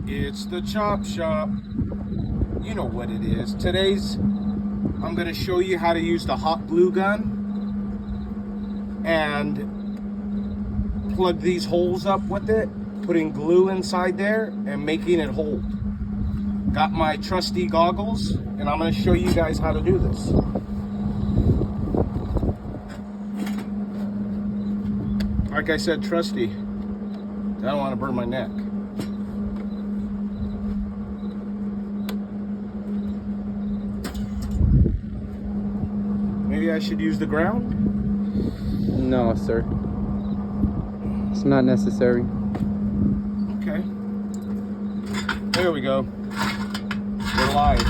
It's the chop shop. You know what it is. I'm going to show you how to use the hot glue gun and plug these holes up with it, putting glue inside there and making it hold. Got my trusty goggles, and I'm going to show you guys how to do this. Like I said, trusty. I don't want to burn my neck. Maybe I should use the ground? No, sir. It's not necessary. Okay. There we go. We're live.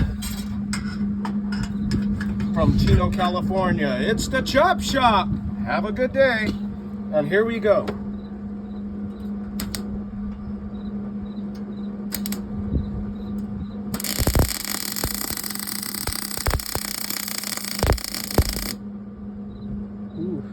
From Chino, California. It's the Chop Shop. Have a good day. And here we go. Oof.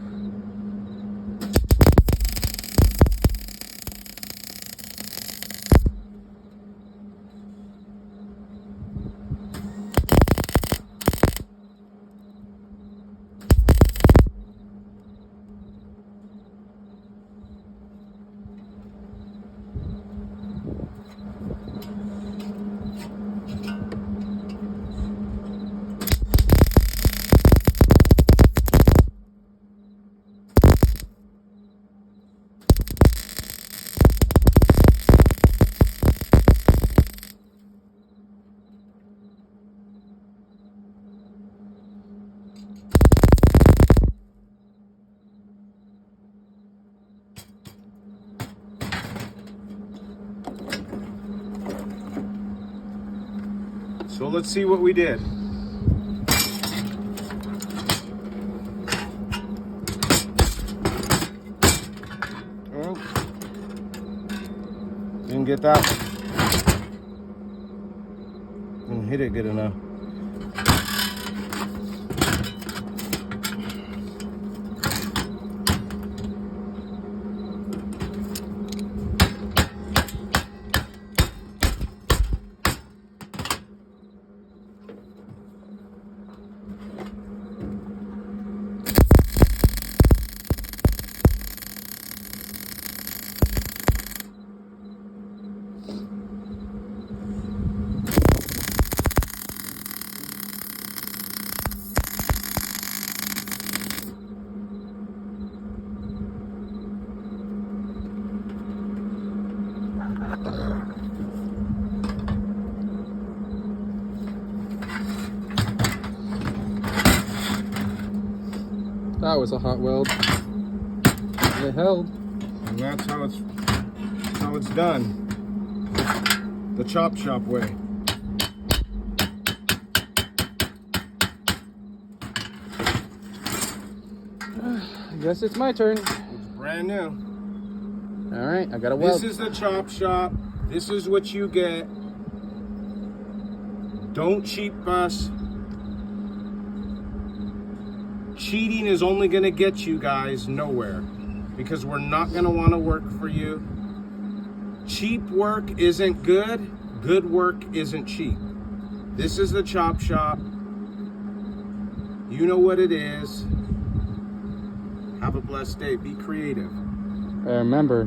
So let's see what we did. Oh, didn't get that one. Didn't hit it good enough. That was a hot weld. It held. And that's how it's done. The Chop Shop way. I guess it's my turn. It's brand new. All right, I got a weld. This is the Chop Shop. This is what you get. Don't cheat us. Cheating is only going to get you guys nowhere, because we're not going to want to work for you. Cheap work isn't good. Good work isn't cheap. This is the Chop Shop. You know what it is. Have a blessed day. Be creative. Remember,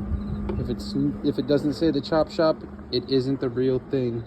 if it doesn't say the Chop Shop, it isn't the real thing.